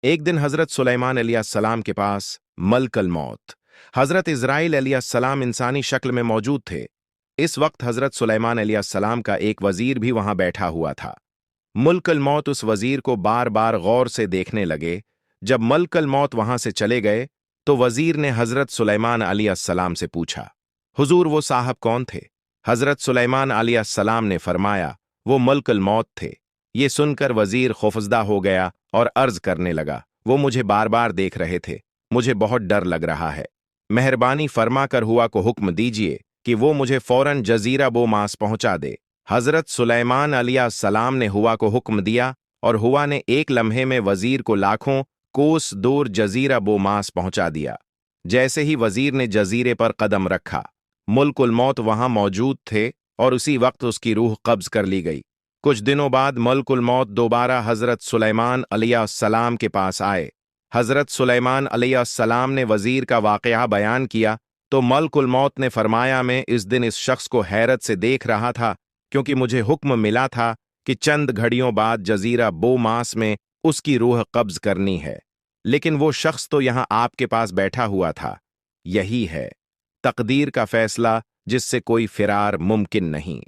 एक दिन हजरत सुलेमान अलैहिस्सलाम के पास मलकल मौत हजरत इज़राइल अलैहिस्सलाम इंसानी शक्ल में मौजूद थे। इस वक्त हजरत सुलेमान अलैहिस्सलाम का एक वजीर भी वहां बैठा हुआ था। मुल्कल मौत उस वजीर को बार बार गौर से देखने लगे। जब मलकल मौत वहां से चले गए तो वजीर ने हजरत सुलेमान अलैहिस्सलाम से पूछा, हुजूर वो साहब कौन थे? हजरत सुलेमान अलैहिस्सलाम ने फरमाया, वो मलकल मौत थे। ये सुनकर वजीर खौफजदा हो गया और अर्ज करने लगा, वो मुझे बार बार देख रहे थे, मुझे बहुत डर लग रहा है। मेहरबानी फरमाकर हुआ को हुक्म दीजिए कि वो मुझे फौरन जजीरा बो मास पहुंचा दे। हजरत सुलेमान अलैहिस्सलाम ने हुआ को हुक्म दिया और हुआ ने एक लम्हे में वजीर को लाखों कोस दूर जजीरा बो मास पहुंचा दिया। जैसे ही वजीर ने जजीरे पर कदम रखा, मुल्कुल मौत वहां मौजूद थे और उसी वक्त उसकी रूह कब्ज कर ली गई। कुछ दिनों बाद मलकुल मौत दोबारा हजरत सुलेमान अलैहिस्सलाम के पास आए। हजरत सुलेमान अलैहिस्सलाम ने वजीर का वाकया बयान किया तो मलकुल मौत ने फरमाया, मैं इस दिन इस शख्स को हैरत से देख रहा था क्योंकि मुझे हुक्म मिला था कि चंद घड़ियों बाद जजीरा बो मास में उसकी रूह कब्ज करनी है, लेकिन वो शख्स तो यहां आपके पास बैठा हुआ था। यही है तकदीर का फैसला जिससे कोई फिरार मुमकिन नहीं।